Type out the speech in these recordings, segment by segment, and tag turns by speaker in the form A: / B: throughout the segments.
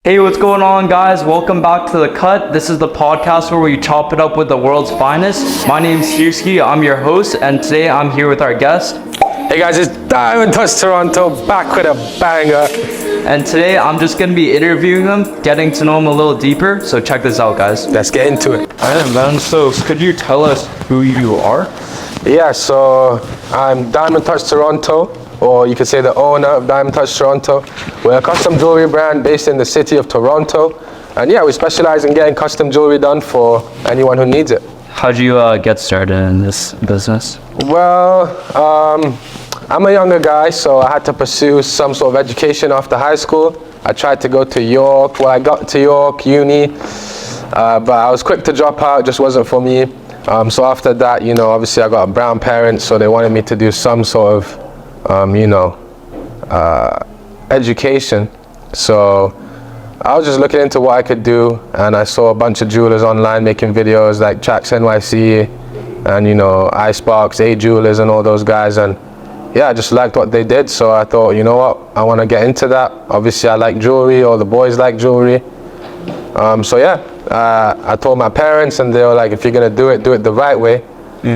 A: Hey, what's going on, guys? Welcome back to The Cut. This is the podcast where we chop it up with the world's finest. My name's Sirski, I'm your host, and today I'm here with our guest.
B: Hey guys, it's Diamond Touch Toronto, back with a banger.
A: And today I'm just going to be interviewing him, getting to know him a little deeper, so check this out, guys.
B: Let's get into it.
A: Alright, man, so could you tell us who you are?
B: Yeah, so I'm Diamond Touch Toronto, or you could say the owner of Diamond Touch Toronto. We're a custom jewelry brand based in the city of Toronto. And yeah, we specialize in getting custom jewelry done for anyone who needs it.
A: How'd you get started in this business?
B: Well, I'm a younger guy, so I had to pursue some sort of education after high school. I tried to go to York. Well, I got to York, uni, but I was quick to drop out, it just wasn't for me. So after that, you know, obviously I got a brown parent, so they wanted me to do some sort of education. So I was just looking into what I could do, and I saw a bunch of jewelers online making videos like Tracks NYC and, you know, Icebox, A Jewelers and all those guys, and yeah, I just liked what they did. So I thought, you know what, I want to get into that. Obviously I like jewelry, all the boys like jewelry. So yeah, I told my parents, and they were like, if you're gonna do it the right way.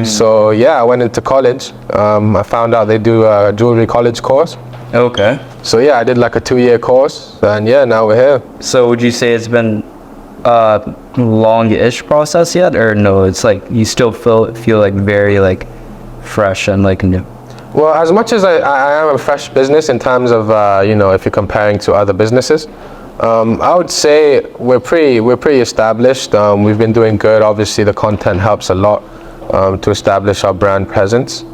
B: So yeah, I went into college. I found out they do a jewelry college course.
A: Okay.
B: So yeah, I did like a 2-year course, and yeah, now we're here.
A: So would you say it's been a long-ish process yet, or no, it's like you still feel like very like fresh and like new?
B: Well, as much as I am a fresh business in terms of you know, if you're comparing to other businesses, I would say we're pretty established. We've been doing good. Obviously the content helps a lot to establish our brand presence.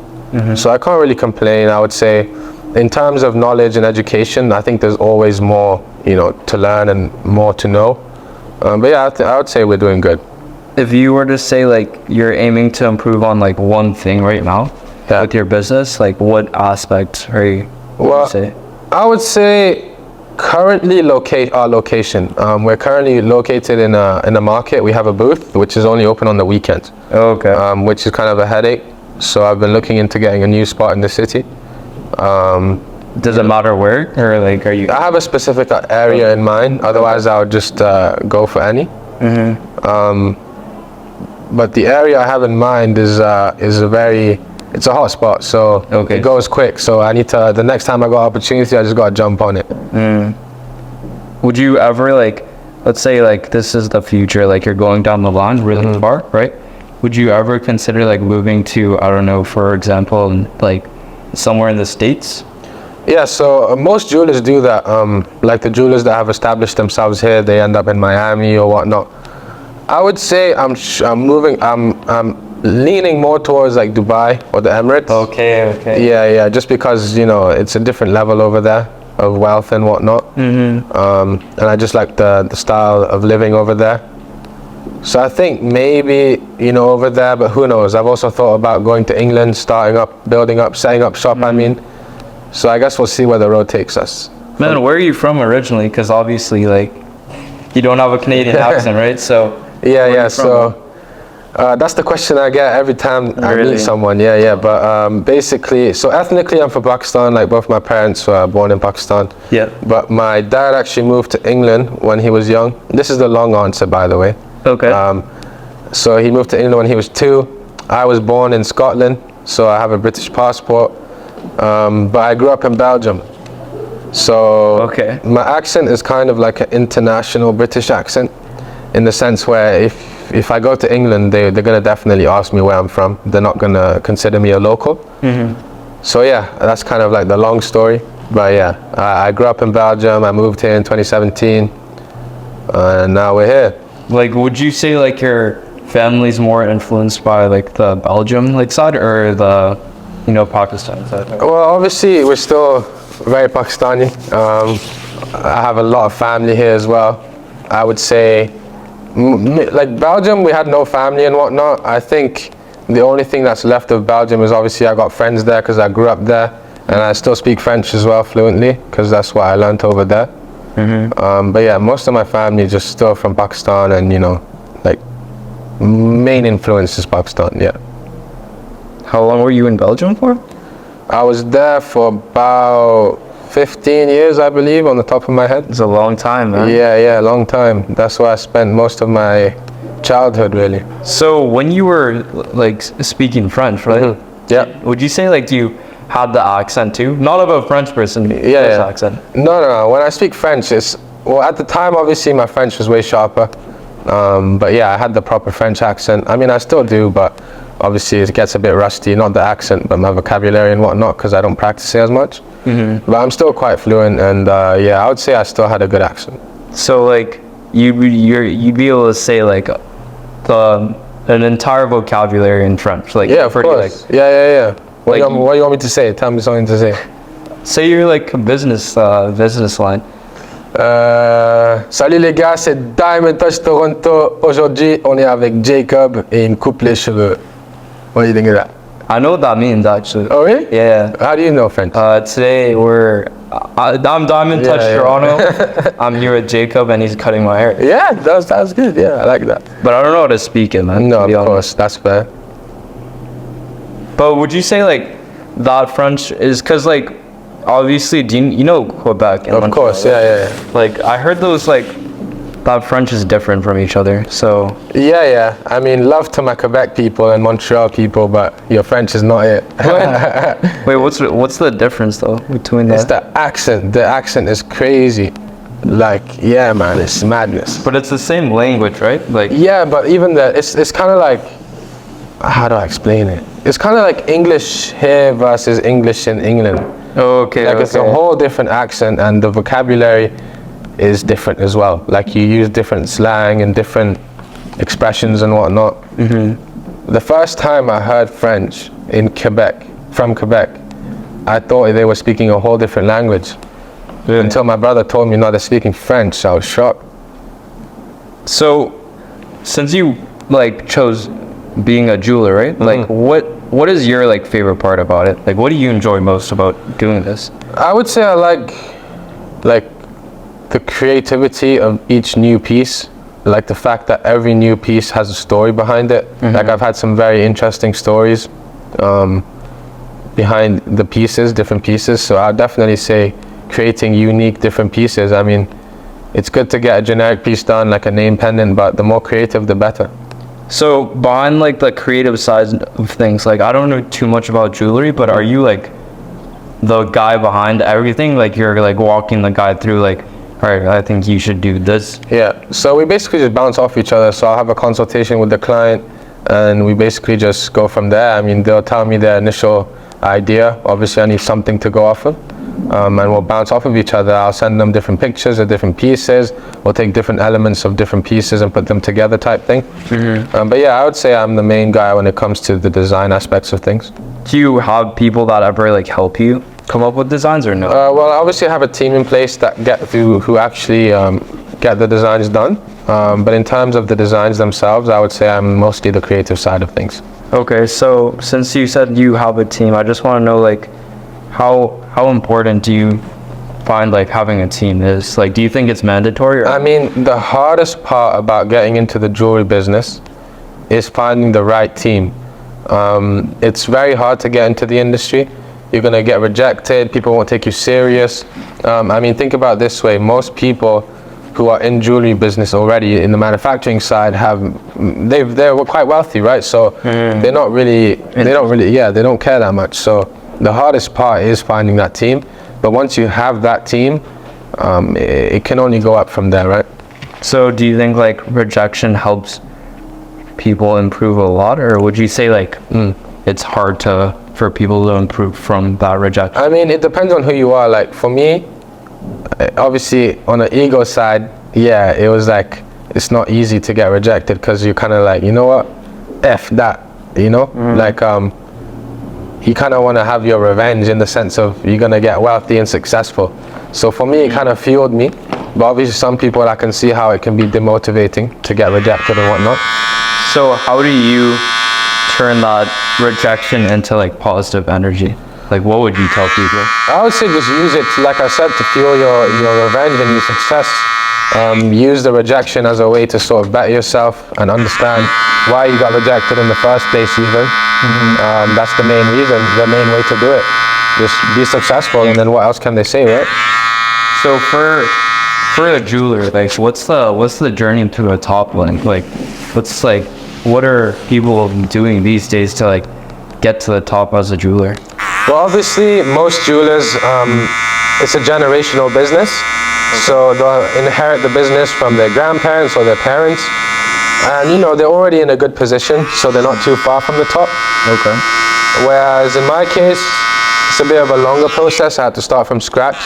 B: So I can't really complain. I would say in terms of knowledge and education, I think there's always more, you know, to learn and more to know. But yeah, I would say we're doing good.
A: If you were to say like you're aiming to improve on like one thing right now with your business, like what aspect are you say?
B: I would say currently our location. We're currently located in a market. We have a booth which is only open on the weekends.
A: Okay.
B: Which is kind of a headache. So I've been looking into getting a new spot in the city.
A: Does it matter where, or like are you?
B: I have a specific area in mind. Otherwise, I would just go for any. But the area I have in mind is it's a hot spot, so it goes quick. So I need to. The next time I got opportunity, I just gotta jump on it.
A: Would you ever like, let's say like this is the future, like you're going down the line really far, right? Would you ever consider like moving to, I don't know, for example, like somewhere in the States?
B: Yeah, so most jewelers do that. Like the jewelers that have established themselves here, they end up in Miami or whatnot. I would say I'm leaning more towards like Dubai or the Emirates.
A: Okay.
B: Yeah, just because, you know, it's a different level over there of wealth and whatnot. And I just like the style of living over there. So I think maybe, you know, over there, but who knows? I've also thought about going to England, setting up shop, I mean. So I guess we'll see where the road takes us.
A: Man, where are you from originally? Because obviously, like, you don't have a Canadian accent, right? So
B: yeah. So that's the question I get every time I meet someone. Yeah. But basically, so ethnically, I'm from Pakistan. Like both my parents were born in Pakistan.
A: Yeah.
B: But my dad actually moved to England when he was young. This is the long answer, by the way.
A: Okay.
B: So he moved to England when he was 2. I was born in Scotland, so I have a British passport. But I grew up in Belgium. So my accent is kind of like an international British accent, in the sense where if I go to England, they're gonna definitely ask me where I'm from. They're not gonna consider me a local. So yeah, that's kind of like the long story. But yeah, I grew up in Belgium. I moved here in 2017, and now we're here.
A: Like, would you say like your family's more influenced by like the Belgium like side or the, you know, Pakistan side?
B: Well, obviously we're still very Pakistani. I have a lot of family here as well. I would say, like Belgium, we had no family and whatnot. I think the only thing that's left of Belgium is obviously I got friends there because I grew up there, and I still speak French as well fluently because that's what I learned over there. But yeah, most of my family is just still from Pakistan, and you know, like main influence is Pakistan. Yeah.
A: How long were you in Belgium for?
B: I was there for about 15 years, I believe, on the top of my head.
A: It's a long time, man.
B: Yeah, long time. That's where I spent most of my childhood, really.
A: So when you were like speaking French, right?
B: Yeah.
A: Would you say like you had the accent too? Not of a French person.
B: Yeah.
A: Accent.
B: No. When I speak French, well, at the time, obviously, my French was way sharper. But yeah, I had the proper French accent. I mean, I still do, but obviously it gets a bit rusty. Not the accent, but my vocabulary and whatnot, because I don't practice it as much. But I'm still quite fluent, and yeah, I would say I still had a good accent.
A: So like you'd be able to say like an entire vocabulary in French, like
B: Yeah, of course.
A: Like,
B: yeah. What
A: Like
B: do you want me to say? Tell me something to say.
A: say you're like a business line.
B: Salut les gars, c'est Diamond Touch Toronto. Aujourd'hui, on est avec Jacob et une coupe les cheveux. What do you think of that?
A: I know what that means actually.
B: Oh, really?
A: Yeah.
B: How do you know French?
A: Today I'm Diamond Touch
B: Yeah.
A: Toronto. I'm here with Jacob and he's cutting my hair.
B: Yeah, that's good. Yeah, I like that.
A: But I don't know how to speak it, man.
B: No,
A: to be
B: of
A: honest.
B: course, that's fair.
A: But would you say like that French is because like obviously you know Quebec and
B: Of
A: Montreal,
B: course,
A: right?
B: yeah.
A: Like I heard those like that French is different from each other. So
B: Yeah. I mean, love to my Quebec people and Montreal people, but your French is not it.
A: wait, what's the difference though between
B: It's
A: that?
B: the accent. The accent is crazy. Like, yeah, man, it's madness.
A: But it's the same language, right? Like
B: Yeah, but even it's kind of like, how do I explain it? It's kind of like English here versus English in England.
A: okay,
B: Like it's a
A: okay.
B: whole different accent, and the vocabulary is different as well. Like you use different slang and different expressions and whatnot. The first time I heard French in Quebec, from Quebec, I thought they were speaking a whole different language.
A: Really?
B: Until my brother told me, no, they're speaking French. I was shocked.
A: So since you like chose being a jeweler, right? Like what is your like favorite part about it? Like what do you enjoy most about doing this?
B: I would say I like the creativity of each new piece. Like the fact that every new piece has a story behind it. Like I've had some very interesting stories behind the pieces, different pieces. So I'd definitely say creating unique different pieces. I mean, it's good to get a generic piece done, like a name pendant, but the more creative, the better.
A: So behind like the creative side of things, like I don't know too much about jewelry, but are you like the guy behind everything? Like you're like walking the guy through like, all right, I think you should do this.
B: Yeah, so we basically just bounce off each other. So I'll have a consultation with the client and we basically just go from there. I mean, they'll tell me their initial idea. Obviously, I need something to go off of. And we'll bounce off of each other. I'll send them different pictures of different pieces. We'll take different elements of different pieces and put them together type thing. But yeah, I would say I'm the main guy when it comes to the design aspects of things.
A: Do you have people that ever like help you come up with designs or no?
B: Well, obviously I have a team in place that who actually get the designs done. But in terms of the designs themselves, I would say I'm mostly the creative side of things.
A: Okay, so since you said you have a team, I just want to know like how important do you find like having a team is? Like, do you think it's mandatory? Or?
B: I mean, the hardest part about getting into the jewelry business is finding the right team. It's very hard to get into the industry. You're gonna get rejected. People won't take you serious. I mean, think about it this way: most people who are in jewelry business already in the manufacturing side they're quite wealthy, right? So they don't care that much. So the hardest part is finding that team. But once you have that team, it can only go up from there, right?
A: So do you think like rejection helps people improve a lot, or would you say like it's hard for people to improve from that rejection?
B: I mean, it depends on who you are. Like for me, obviously on the ego side, yeah, it was like it's not easy to get rejected because you're kind of like, you know what, F that, you know, like you kind of want to have your revenge in the sense of you're gonna get wealthy and successful. So for me, it kind of fueled me. But obviously, some people I can see how it can be demotivating to get rejected and whatnot.
A: So how do you turn that rejection into like positive energy? Like what would you tell people?
B: I would say just use it, like I said, to fuel your revenge and your success. Use the rejection as a way to sort of better yourself and understand why you got rejected in the first place even. That's the main reason, the main way to do it. just be successful, and then what else can they say, right?
A: So for a jeweler, like what's the journey to the top like? Like what are people doing these days to like get to the top as a jeweler?
B: Well, obviously, most jewelers, it's a generational business. So they'll inherit the business from their grandparents or their parents. And, you know, they're already in a good position, so they're not too far from the top.
A: Okay.
B: Whereas in my case, it's a bit of a longer process. I had to start from scratch.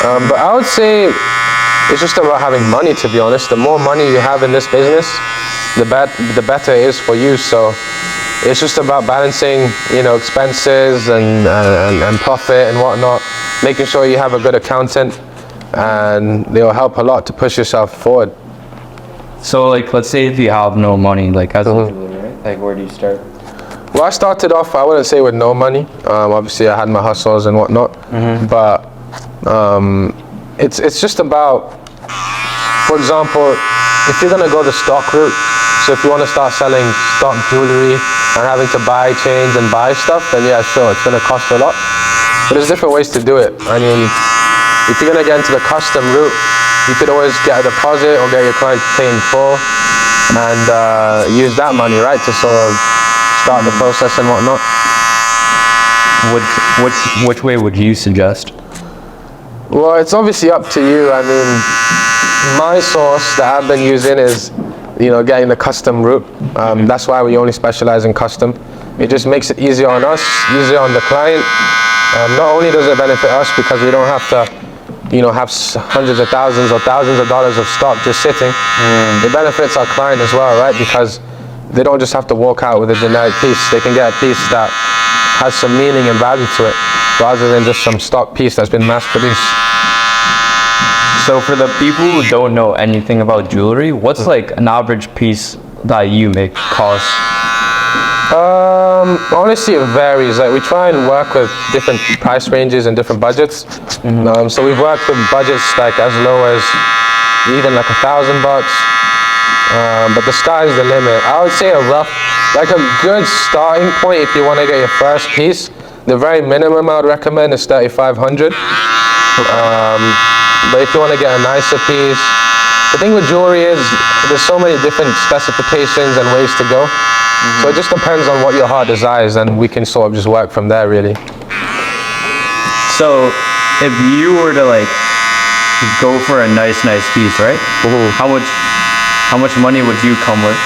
B: But I would say it's just about having money, to be honest. The more money you have in this business, the better it is for you. So it's just about balancing, you know, expenses and profit and whatnot, making sure you have a good accountant, and they'll help a lot to push yourself forward.
A: So like, let's say if you have no money, like as a jeweler, right? Like where do you start?
B: Well, I started off, I wouldn't say with no money. Obviously, I had my hustles and whatnot, but it's just about, for example, if you're gonna go the stock route, so if you want to start selling stock jewelry and having to buy chains and buy stuff, then yeah, sure, it's gonna cost a lot. But there's different ways to do it. I mean, if you're gonna get into the custom route, you could always get a deposit or get your client to pay in full and use that money, right, to sort of start the process and whatnot.
A: Which way would you suggest?
B: Well, it's obviously up to you. I mean, my source that I've been using is, you know, getting the custom route. That's why we only specialize in custom. It just makes it easier on us, easier on the client. Not only does it benefit us because we don't have to, you know, have hundreds of thousands or thousands of dollars of stock just sitting. It benefits our client as well, right? Because they don't just have to walk out with a generic piece. They can get a piece that has some meaning and value to it, rather than just some stock piece that's been mass produced.
A: So for the people who don't know anything about jewelry, what's like an average piece that you make cost?
B: Honestly, it varies. Like we try and work with different price ranges and different budgets. So we've worked with budgets like as low as even like $1,000. But the sky's the limit. I would say like a good starting point if you want to get your first piece. The very minimum I would recommend is $3,500. But if you want to get a nicer piece, the thing with jewelry is there's so many different specifications and ways to go. So it just depends on what your heart desires, and we can sort of just work from there, really.
A: So if you were to like go for a nice piece, right? How much money would you come with?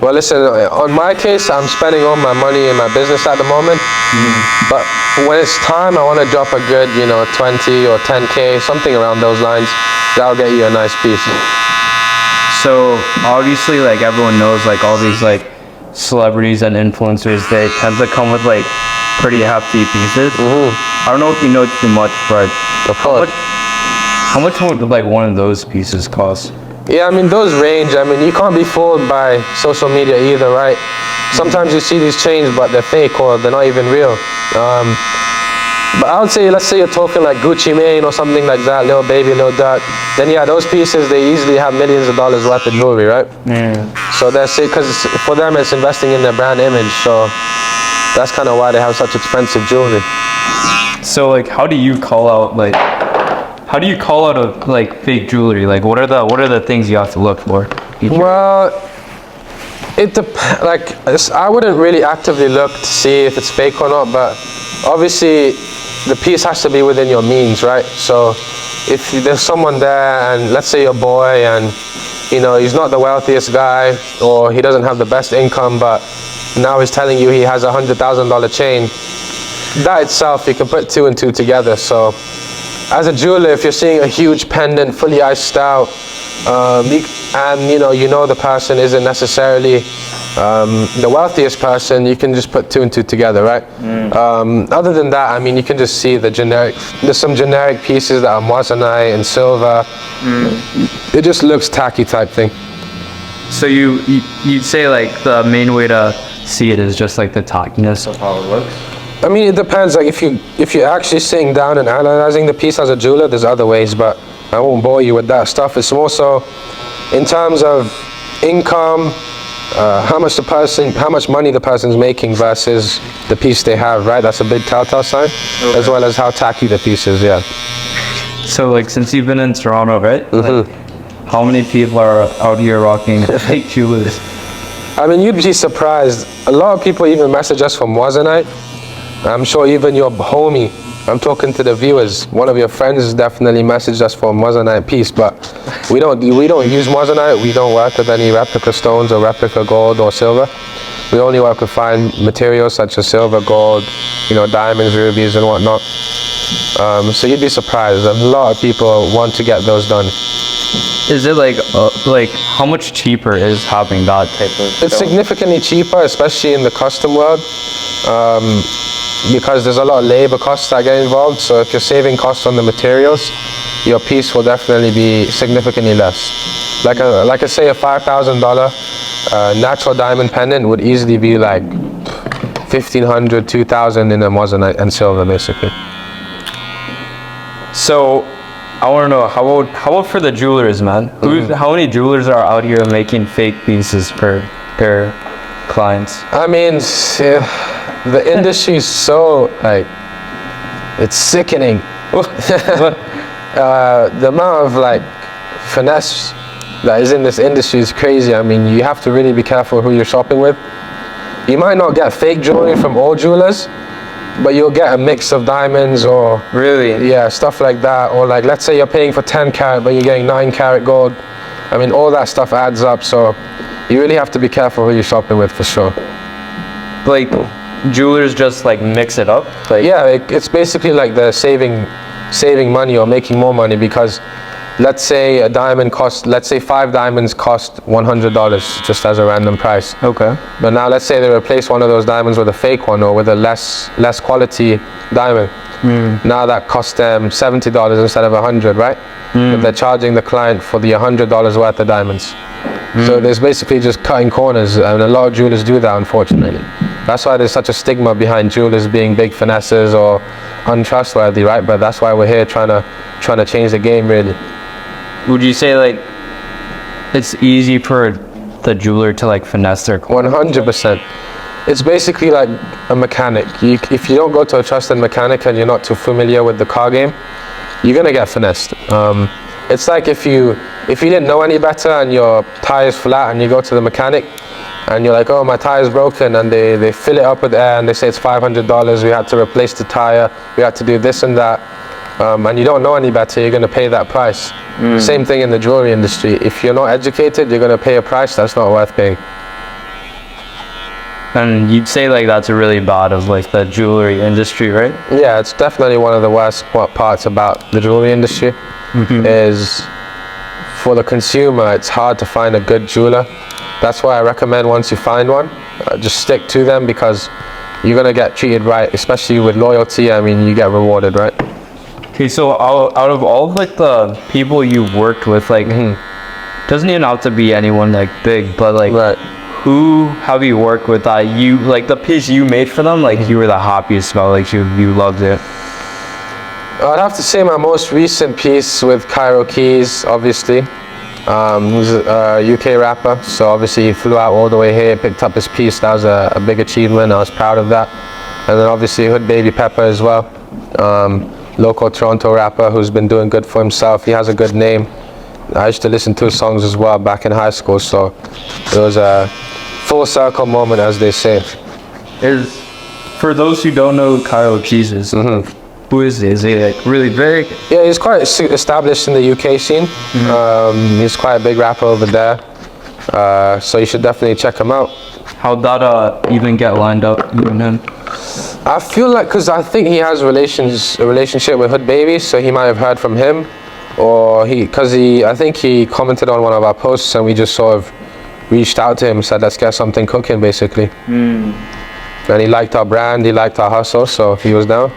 B: Well, listen, on my case, I'm spending all my money in my business at the moment. But when it's time, I want to drop a good, you know, 20 or 10K, something around those lines. That'll get you a nice piece.
A: So obviously, like everyone knows, like all these like celebrities and influencers, they tend to come with like pretty hefty pieces. I don't know if you know too much, but how much would like one of those pieces cost?
B: Yeah, I mean, those range. I mean, you can't be fooled by social media either, right? Sometimes you see these chains, but they're fake or they're not even real. But I would say, let's say you're talking like Gucci Mane or something like that, Lil Baby, Lil Durk, then yeah, those pieces, they easily have millions of dollars worth of jewelry, right? So that's it, because for them it's investing in their brand image, so that's kind of why they have such expensive jewelry.
A: So like, how do you call out a like fake jewelry? Like, what are the things you have to look for?
B: Well, it depends. Like, I wouldn't really actively look to see if it's fake or not, but obviously the piece has to be within your means, right? So if there's someone there, and let's say your boy, and you know he's not the wealthiest guy, or he doesn't have the best income, but now he's telling you he has a $100,000 chain, that itself, you can put two and two together. So as a jeweler, if you're seeing a huge pendant fully iced out, and you know the person isn't necessarily the wealthiest person, you can just put two and two together, right? Other than that, I mean, you can just see there's some generic pieces that are moissanite and silver. It just looks tacky type thing.
A: So you'd say like the main way to see it is just like the tackiness of how it looks?
B: I mean, it depends. Like if you're actually sitting down and analyzing the piece as a jeweler, there's other ways, but I won't bore you with that stuff. It's more so in terms of income, how much money the person's making versus the piece they have, right? That's a big telltale sign, as well as how tacky the piece is, yeah.
A: So like since you've been in Toronto, right? Like, how many people are out here rocking fake jewelers?
B: I mean, you'd be surprised. A lot of people even message us from Moissanite. I'm sure even your homie, I'm talking to the viewers, one of your friends definitely messaged us for a Moissanite piece, but we don't use Moissanite. We don't work with any replica stones or replica gold or silver. We only work with fine materials such as silver, gold, diamonds, rubies and whatnot. So you'd be surprised. A lot of people want to get those done.
A: Is it like how much cheaper is having that type of
B: It's
A: stone?
B: significantly cheaper, especially in the custom world, because there's a lot of labor costs that get involved. So if you're saving costs on the materials, your piece will definitely be significantly less. Like I say, a $5,000 natural diamond pendant would easily be like $1,500, $2,000 in a Moissanite and silver, basically.
A: So I want to know how about for the jewelers, man? How many jewelers are out here making fake pieces for their clients?
B: I mean, the industry is so it's sickening. The amount of finesse that is in this industry is crazy. I mean, you have to really be careful who you're shopping with. You might not get fake jewelry from all jewelers, but you'll get a mix of diamonds or stuff like that. Or let's say you're paying for 10 carat, but you're getting 9 carat gold. I mean, all that stuff adds up. So you really have to be careful who you're shopping with, for sure.
A: Like jewelers just mix it up.
B: It's basically like they're saving money or making more money, because let's say a diamond costs, let's say 5 diamonds cost $100 just as a random price.
A: Okay.
B: But now let's say they replace one of those diamonds with a fake one or with a less quality diamond. Now that costs them $70 instead of $100, right? But they're charging the client for the $100 worth of diamonds. So there's basically just cutting corners, and a lot of jewelers do that, unfortunately. That's why there's such a stigma behind jewelers being big finesses or untrustworthy, right? But that's why we're here trying to change the game, really.
A: Would you say it's easy for the jeweler to finesse their client?
B: 100%. It's basically like a mechanic. If you don't go to a trusted mechanic and you're not too familiar with the car game, you're gonna get finessed. It's like if you didn't know any better and your tire is flat and you go to the mechanic and you're like, oh, my tire is broken, and they fill it up with air and they say it's $500, we had to replace the tire, we had to do this and that, and you don't know any better, you're gonna pay that price. Same thing in the jewelry industry. If you're not educated, you're gonna pay a price that's not worth paying.
A: And you'd say that's really bad of the jewelry industry, right?
B: Yeah, it's definitely one of the worst parts about the jewelry industry. Is for the consumer, it's hard to find a good jeweler. That's why I recommend once you find one, just stick to them, because you're gonna get treated right, especially with loyalty. I mean, you get rewarded, right?
A: Okay, so out of all the people you've worked with, doesn't even have to be anyone big, but
B: right.
A: Who have you worked with that you the piece you made for them, you were the happiest about, you loved it?
B: I'd have to say my most recent piece with Cairo Keys, obviously. Who's a UK rapper, so obviously he flew out all the way here, picked up his piece. That was a big achievement. I was proud of that. And then obviously Hood Baby Pepper as well, local Toronto rapper who's been doing good for himself. He has a good name. I used to listen to his songs as well back in high school, so it was a full circle moment, as they say.
A: For those who don't know who Cairo Keys is, who is he? Is he really big?
B: Yeah, he's quite established in the UK scene. He's quite a big rapper over there, so you should definitely check him out.
A: How'd that even get lined up, you and him?
B: I feel because I think he has a relationship with Hood Baby, so he might have heard from him, or I think he commented on one of our posts and we just sort of reached out to him and said, let's get something cooking, basically. And he liked our brand, he liked our hustle, so he was down.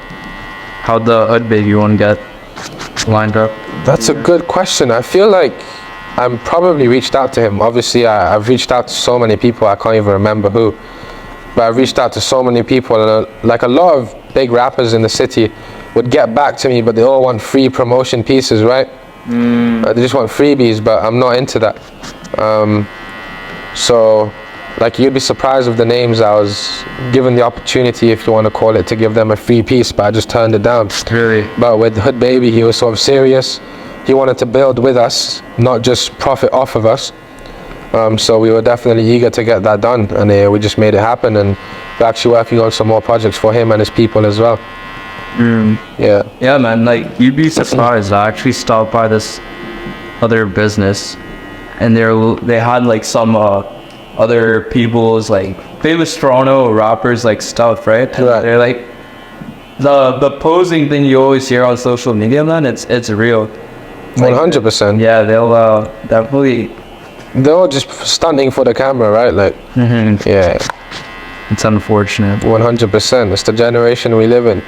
A: How'd the Hood Baby one get lined up?
B: That's a good question. I feel like I'm probably reached out to him. Obviously, I've reached out to so many people, I can't even remember who. But I've reached out to so many people, and a lot of big rappers in the city would get back to me, but they all want free promotion pieces, right? They just want freebies, but I'm not into that. So like you'd be surprised with the names. I was given the opportunity, if you want to call it, to give them a free piece, but I just turned it down.
A: Really?
B: But with Hood Baby, he was sort of serious. He wanted to build with us, not just profit off of us. So we were definitely eager to get that done, and we just made it happen. And we're actually working on some more projects for him and his people as well. Yeah.
A: Yeah, man. Like, you'd be surprised. I actually stopped by this other business, and they had like some other people's like famous Toronto rappers like stuff, right? And
B: Right.
A: they're like the posing thing you always hear on social media, man. It's real.
B: 100%.
A: Yeah, they'll definitely.
B: They're all just stunting for the camera, right? Like, yeah,
A: It's unfortunate.
B: 100%. It's the generation we live in.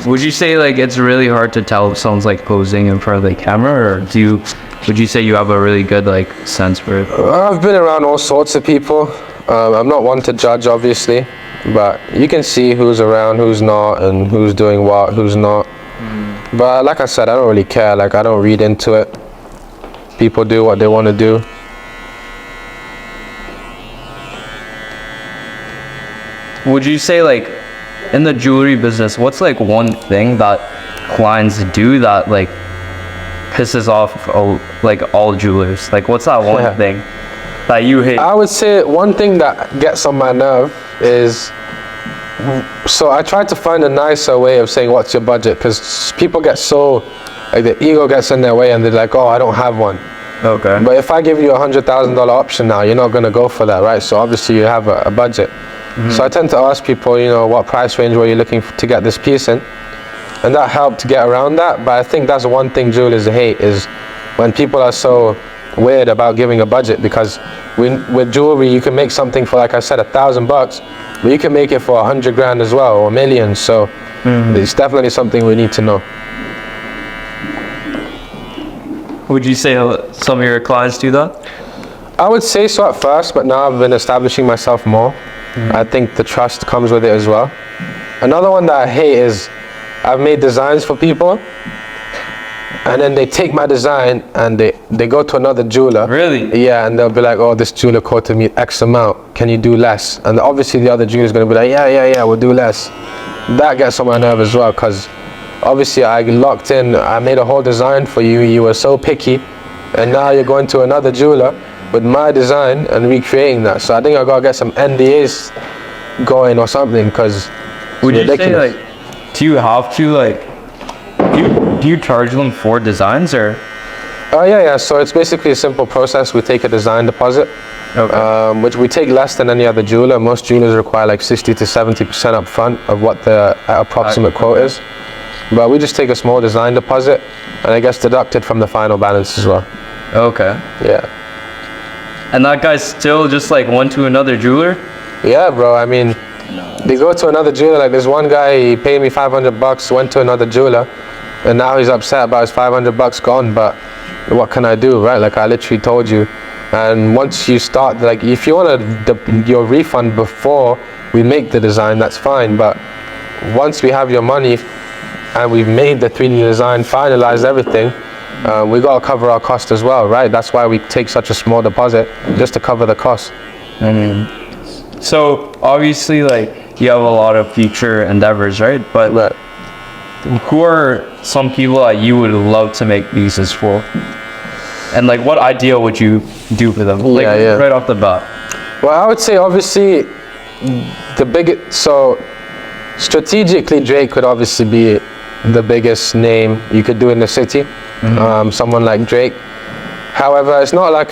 A: Would you say like it's really hard to tell if someone's like posing in front of the camera, or would you say you have a really good like sense for it?
B: I've been around all sorts of people. I'm not one to judge, obviously, but you can see who's around, who's not, and who's doing what, who's not. But like I said, I don't really care. Like, I don't read into it. People do what they want to do.
A: Would you say like in the jewelry business, what's like one thing that clients do that like pisses off like all jewelers? Like, what's that one thing that you hate?
B: I would say one thing that gets on my nerve is, so I tried to find a nicer way of saying what's your budget, because people get so, like, the ego gets in their way and they're like, oh, I don't have one.
A: Okay.
B: But if I give you $100,000 option now, you're not going to go for that, right? So obviously you have a budget. So I tend to ask people, you know, what price range were you looking to get this piece in? And that helped to get around that. But I think that's one thing jewelers hate, is when people are so weird about giving a budget, because with jewelry you can make something for, like I said, $1,000, but you can make it for 100 grand as well, or millions. So it's definitely something we need to know.
A: Would you say some of your clients do that?
B: I would say so at first, but now I've been establishing myself more. I think the trust comes with it as well. Another one that I hate is, I've made designs for people, and then they take my design and they go to another jeweler.
A: Really?
B: Yeah, and they'll be like, oh, this jeweler quoted me X amount, can you do less? And obviously the other jeweler's gonna be like, yeah, we'll do less. That gets on my nerve as well, because obviously I locked in, I made a whole design for you, you were so picky, and now you're going to another jeweler with my design and recreating that. So I think I gotta get some NDAs going or something, because
A: would you say like, do you have to like, do you charge them for designs, or?
B: Oh yeah. So it's basically a simple process. We take a design deposit, which we take less than any other jeweler. Most jewelers require like 60 to 70% up front of what the approximate quote is. But we just take a small design deposit, and it gets deducted from the final balance as well.
A: Okay.
B: Yeah.
A: And that guy still just like went to another jeweler?
B: Yeah, bro. I mean, they go to another jeweler. Like, there's one guy, he paid me $500, went to another jeweler, and now he's upset about his $500 gone. But what can I do, right? Like, I literally told you. And once you start, like, if you want your refund before we make the design, that's fine. But once we have your money and we've made the 3D design, finalized everything, we got to cover our cost as well, right? That's why we take such a small deposit, just to cover the cost.
A: I mean, so obviously like you have a lot of future endeavors, right? But who are some people that you would love to make pieces for? And like, what idea would you do for them? Like, right off the bat.
B: Well, I would say obviously the biggest, so strategically Drake could obviously be the biggest name you could do in the city. Someone like Drake. However, it's not like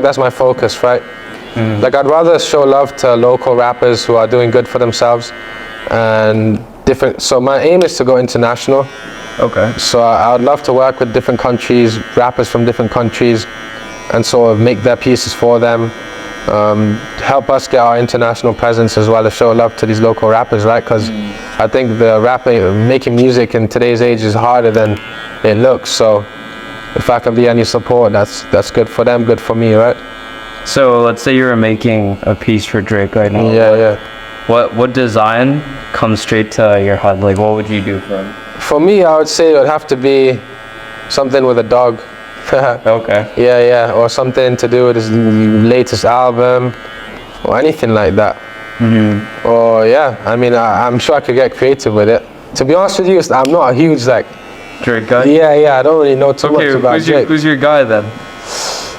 B: that's my focus, right? Like, I'd rather show love to local rappers who are doing good for themselves and different. So my aim is to go international.
A: Okay.
B: So I would love to work with different countries, rappers from different countries, and sort of make their pieces for them. Help us get our international presence as well, to show love to these local rappers, right? Because I think making music in today's age is harder than it looks. So if I can be any support, that's good for them, good for me, right?
A: So let's say you're making a piece for Drake right now.
B: Yeah.
A: What design comes straight to your head? Like, what would you do for him?
B: For me, I would say it would have to be something with a dog.
A: Okay.
B: Yeah, or something to do with his latest album, or anything like that. Or yeah, I mean, I'm sure I could get creative with it. To be honest with you, I'm not a huge like
A: Drake guy?
B: Yeah, I don't really know too much about Drake.
A: Who's your guy then?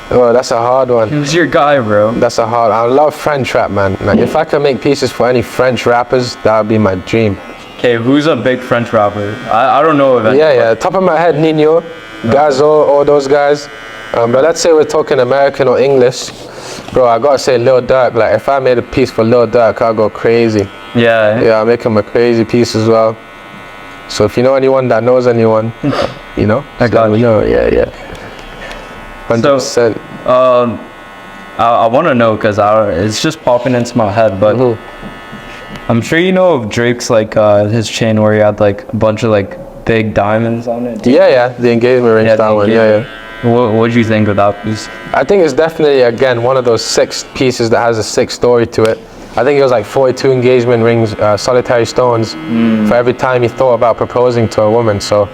B: Oh, that's a hard one.
A: Who's your guy, bro?
B: That's a hard. I love French rap, man. Like, if I could make pieces for any French rappers, that would be my dream.
A: Okay, who's a big French rapper? I don't know of any.
B: Yeah. Top of my head, Nino, Gazo, all those guys. But let's say we're talking American or English, bro. I gotta say Lil Durk. Like, if I made a piece for Lil Durk, I'll go crazy.
A: Yeah.
B: Yeah, I'll make him a crazy piece as well. So if you know anyone that knows anyone, you know,
A: I got you.
B: know. Yeah. 100%.
A: So, I want to know because it's just popping into my head, but I'm sure you know of Drake's like his chain where he had like a bunch of like big diamonds on it.
B: Yeah, the engagement ring, that one. Yeah.
A: What do you think of that piece?
B: I think it's definitely, again, one of those 6 pieces that has a 6 story to it. I think it was like 42 engagement rings, solitary stones, for every time he thought about proposing to a woman. So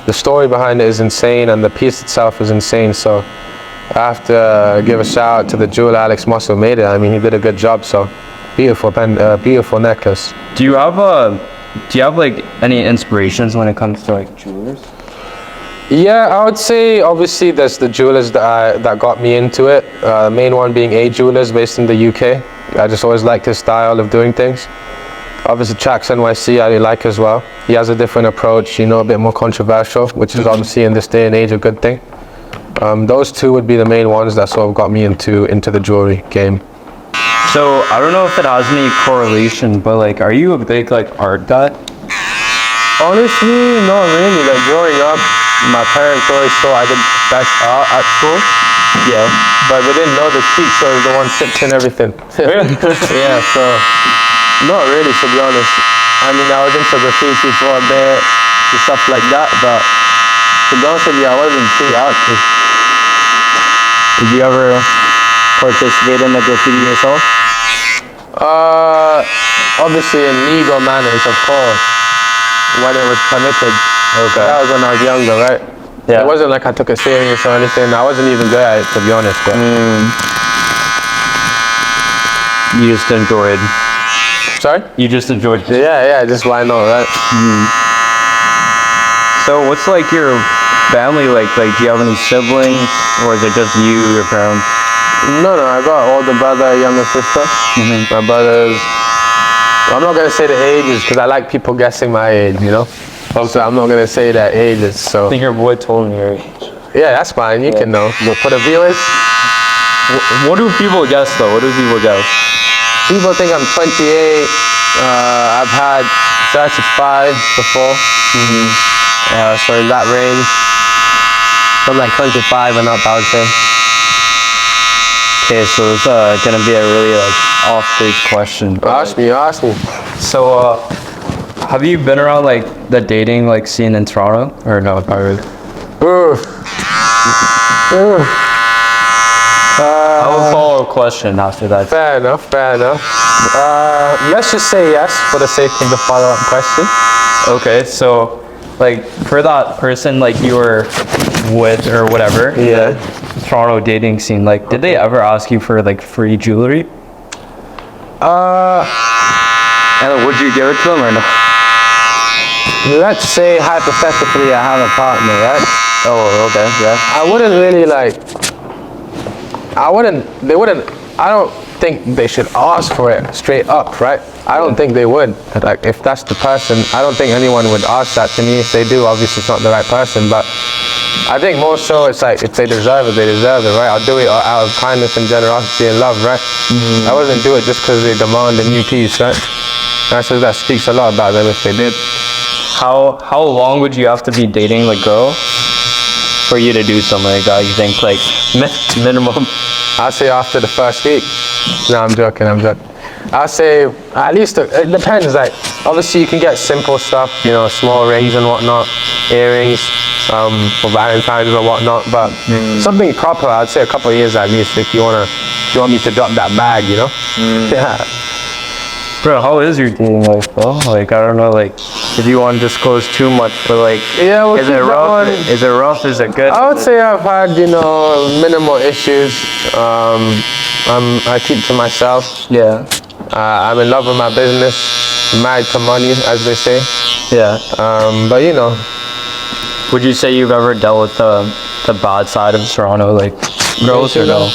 B: the story behind it is insane, and the piece itself is insane. So I have to give a shout out to the jeweler Alex Moss who made it. I mean, he did a good job. So beautiful necklace.
A: Do you have like any inspirations when it comes to like jewelers?
B: Yeah, I would say obviously there's the jewelers that got me into it. The main one being A Jewelers, based in the UK. I just always liked his style of doing things. Obviously Chax NYC I really like as well. He has a different approach, you know, a bit more controversial, which is obviously in this day and age a good thing. Those 2 would be the main ones that sort of got me into the jewelry game.
A: So I don't know if it has any correlation, but like, are you a big like art guy?
B: Honestly, not really. Like, growing up, my parents always thought I did best art at school.
A: Yeah.
B: But they didn't know the teacher was the one fixing everything. Yeah, so not really, to be honest. I mean, I was into graffiti for a bit and stuff like that, but to be honest with you, I wasn't too active.
A: Did you ever participate in the graffiti yourself?
B: Obviously in legal manners, of course, when it was permitted.
A: Okay.
B: That was when I was younger, right?
A: Yeah.
B: It wasn't like I took it serious or anything. I wasn't even good at it, to be honest. But
A: You just enjoyed.
B: Sorry?
A: You just enjoyed.
B: Yeah, just why not, right?
A: So what's like your family like? Like, do you have any siblings, or is it just you, your parents?
B: No, I got an older brother, a younger sister. My brothers, I'm not gonna say the ages because I like people guessing my age, you know? So I'm not gonna say that ages, so.
A: I think your boy told me your age.
B: Yeah, that's fine, you can know. But for the viewers,
A: What do people guess though? What do people guess?
B: people think I'm 28, I've had 35 before. So in that range, from like 25 and up, I would say.
A: Okay, so it's gonna be a really like off-base question.
B: Ask me.
A: So, have you been around like the dating like scene in Toronto, or no? Not really. I have a follow-up question after that.
B: Fair enough. Let's just say yes for the sake of the follow-up question.
A: Okay, so like for that person like you were with or whatever,
B: Yeah.
A: the Toronto dating scene, like did they ever ask you for like free jewelry? And would you give it to them or no?
B: Let's say hypothetically I have a partner, right?
A: Oh, okay, yeah.
B: I wouldn't really like, I don't think they should ask for it straight up, right? I don't think they would. Like, if that's the person, I don't think anyone would ask that to me. If they do, obviously it's not the right person, but I think more so it's like, if they deserve it, they deserve it, right? I'll do it out of kindness and generosity and love, right? I wouldn't do it just because they demand a new piece, right? That speaks a lot about them if they did.
A: How long would you have to be dating the girl for you to do something like that? You think like minimum?
B: I'll say after the first week. No, I'm joking. I'll say at least, it depends, like, obviously you can get simple stuff, you know, small rings and whatnot, earrings, for Valentine's or whatnot, but something proper, I'd say a couple of years at least if you want me to drop that bag, you know? Yeah.
A: Bro, how is your dating life though? Like, I don't know, like, if you want to disclose too much, but like,
B: Yeah, we'll
A: is
B: keep
A: it
B: that
A: rough?
B: one.
A: Is it rough? Is it good?
B: I would say I've had, minimal issues. I keep to myself.
A: Yeah.
B: I'm in love with my business, married to money, as they say.
A: Yeah.
B: But
A: Would you say you've ever dealt with the bad side of Toronto, like girls or no?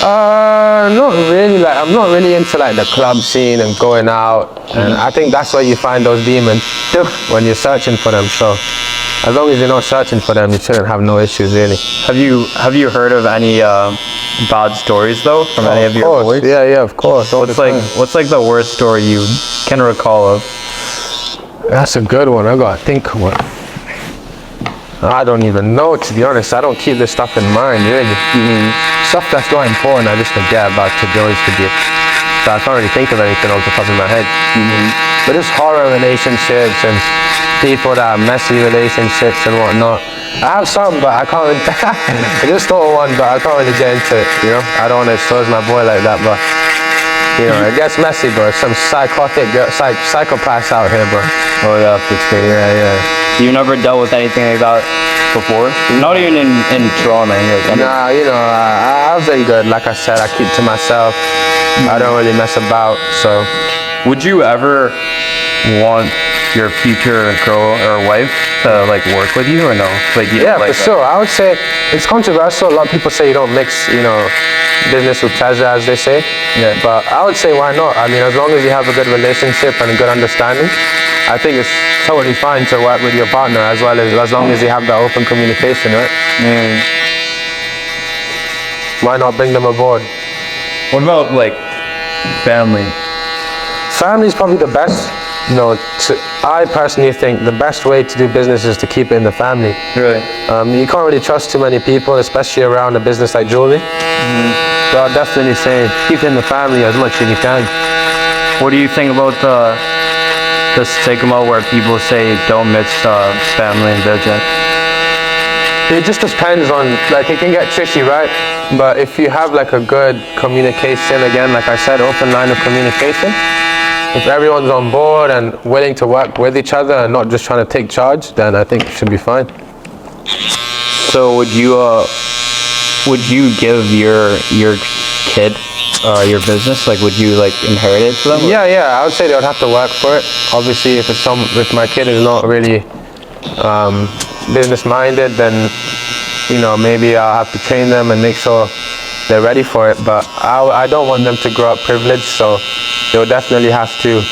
B: Not really. Like, I'm not really into like the club scene and going out. And I think that's where you find those demons when you're searching for them. So as long as you're not searching for them, you shouldn't have no issues really.
A: Have you heard of any bad stories though from any of your boys?
B: Yeah, of course.
A: What's like the worst story you can recall of?
B: That's a good one. I gotta think of one. I don't even know, to be honest. I don't keep this stuff in mind, really. Stuff that's not important, I just forget about to be honest with you. So I can't really think of anything off the top of my head. But it's horror relationships and people that have messy relationships and whatnot. I have some, but I can't really, I just thought of one, but I can't really get into it, I don't want to expose my boy like that, but it gets messy, bro. Some psychotic, psychopaths out here, bro.
A: Oh yeah, that's great. Yeah. You never dealt with anything like that before? Not even in Toronto.
B: Nah, I'm very good. Like I said, I keep to myself. I don't really mess about. So,
A: would you ever want your future girl or wife to like work with you or no? Like
B: yeah, for sure. I would say it's controversial. A lot of people say you don't mix, business with pleasure, as they say.
A: Yeah.
B: But I would say why not? I mean, as long as you have a good relationship and a good understanding, I think it's totally fine to work with your partner as long as you have that open communication, right? Why not bring them aboard?
A: What about like family?
B: Family is probably the best. I personally think the best way to do business is to keep it in the family.
A: Really?
B: You can't really trust too many people, especially around a business like jewelry. So I'll definitely say keep it in the family as much as you can.
A: What do you think about the stigma where people say don't mix family and business?
B: It just depends on, it can get tricky, right? But if you have like a good communication, again, like I said, open line of communication, if everyone's on board and willing to work with each other and not just trying to take charge, then I think it should be fine.
A: So would you give your kid your business? Like, would you like inherit it to them?
B: Yeah, I would say they would have to work for it. Obviously, if my kid is not really business minded, then maybe I'll have to train them and make sure they're ready for it. But I don't want them to grow up privileged, so they'll definitely have to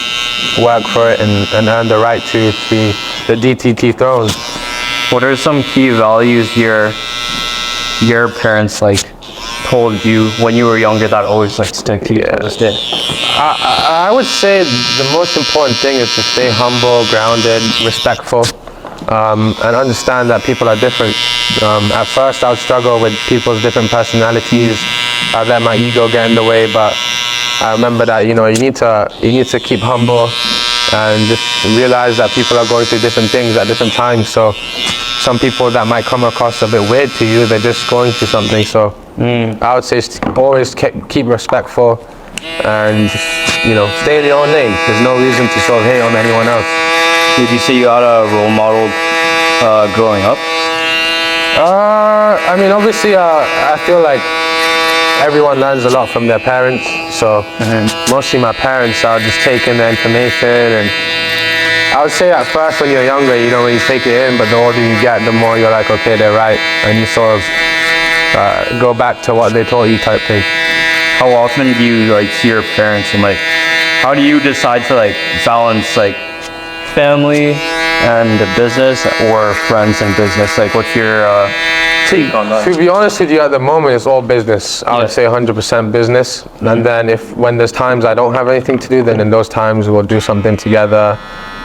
B: work for it and earn the right to be the DTT throne.
A: What are some key values your parents told you when you were younger that always stick to you to this day?
B: I would say the most important thing is to stay humble, grounded, respectful, and understand that people are different. At first I would struggle with people's different personalities. I'd let my ego get in the way, but I remember that you need to keep humble and just realize that people are going through different things at different times. So some people that might come across a bit weird to you, they're just going through something. So I would say always keep respectful and just, stay in your own lane. There's no reason to sort of hate on anyone else.
A: Would you say you had a role model growing up?
B: I mean, obviously, I feel like everyone learns a lot from their parents. So mostly my parents are just taking the information, and I would say at first when you're younger, you don't really take it in, but the older you get, the more you're like, okay, they're right, and you sort of go back to what they taught you type thing.
A: How often do you see your parents, and how do you decide to balance family and the business or friends and business? What's your take on that?
B: To be honest with you, at the moment it's all business. I would say 100% business. And then when there's times I don't have anything to do, then in those times we'll do something together.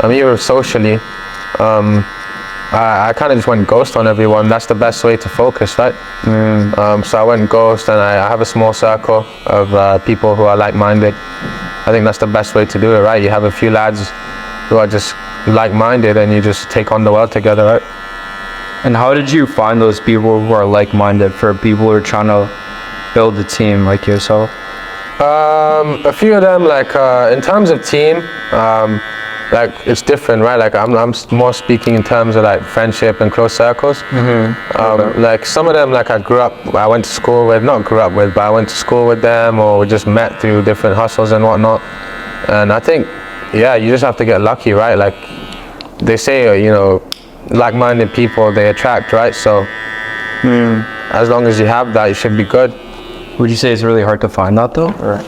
B: Even socially, I kind of just went ghost on everyone. That's the best way to focus, right? So I went ghost, and I have a small circle of people who are like-minded. I think that's the best way to do it, right? You have a few lads who are just like-minded, and you just take on the world together, right?
A: And how did you find those people who are like-minded for people who are trying to build a team like yourself?
B: A few of them, in terms of team, like it's different, right? Like I'm more speaking in terms of like friendship and close circles. Like some of them, like I went to school with, not grew up with, but I went to school with them, or we just met through different hustles and whatnot. And I think, yeah, you just have to get lucky, right? Like they say, you know, like-minded people, they attract, right? So as long as you have that, you should be good.
A: Would you say it's really hard to find that though? Or?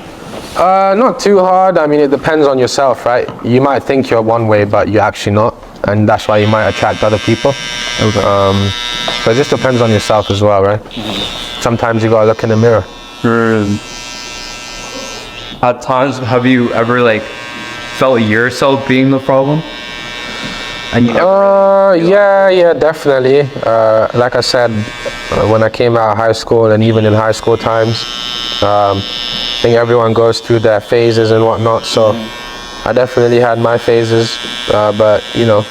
B: Not too hard. I mean, it depends on yourself, right? You might think you're one way, but you're actually not, and that's why you might attract other people.
A: Okay.
B: So it just depends on yourself as well, right? Sometimes you gotta look in the mirror.
A: At times, have you ever like felt yourself being the problem? And you
B: Yeah, definitely. Like I said, when I came out of high school and even in high school times, I think everyone goes through their phases and whatnot. So I definitely had my phases, but you know,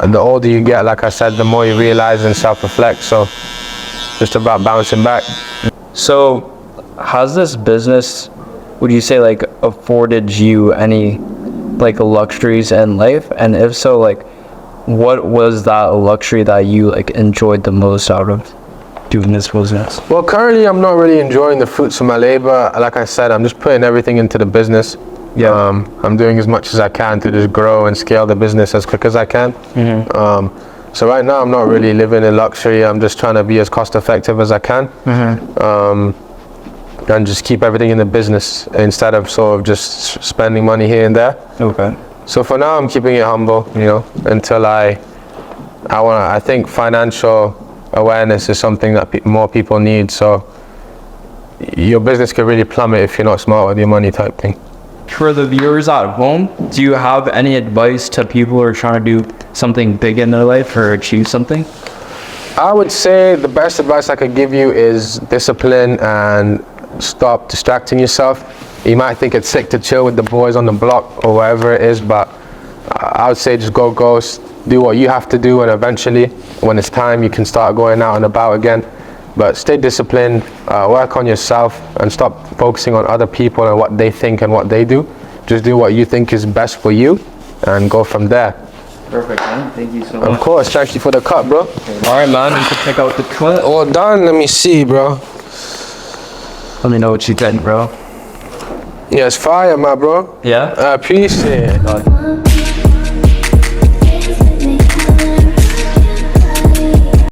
B: the older you get, like I said, the more you realize and self-reflect. So just about bouncing back.
A: So, has this business, would you say, like, afforded you any, like, luxuries in life? And if so, like, what was that luxury that you, like, enjoyed the most out of doing this business?
B: Well, currently I'm not really enjoying the fruits of my labor. Like I said, I'm just putting everything into the business.
A: Yeah.
B: I'm doing as much as I can to just grow and scale the business as quick as I can. So right now I'm not really living in luxury. I'm just trying to be as cost effective as I can. And just keep everything in the business instead of sort of just spending money here and there.
A: Okay.
B: So for now I'm keeping it humble, you know, until I think financial awareness is something that more people need. So your business could really plummet if you're not smart with your money type thing.
A: For the viewers at home, do you have any advice to people who are trying to do something big in their life or achieve something?
B: I would say the best advice I could give you is discipline and stop distracting yourself. You might think it's sick to chill with the boys on the block or wherever it is, but I would say just go, do what you have to do, and eventually when it's time you can start going out and about again. But stay disciplined, work on yourself, and stop focusing on other people and what they think and what they do. Just do what you think is best for you and go from there.
A: Perfect, man. Thank you so much.
B: Of course, thank you for the cut, bro.
A: Alright, man. You can check out the cut.
B: All done, let me see, bro.
A: Let me know what you think, bro.
B: Yeah, it's fire, my bro.
A: Yeah?
B: I appreciate it.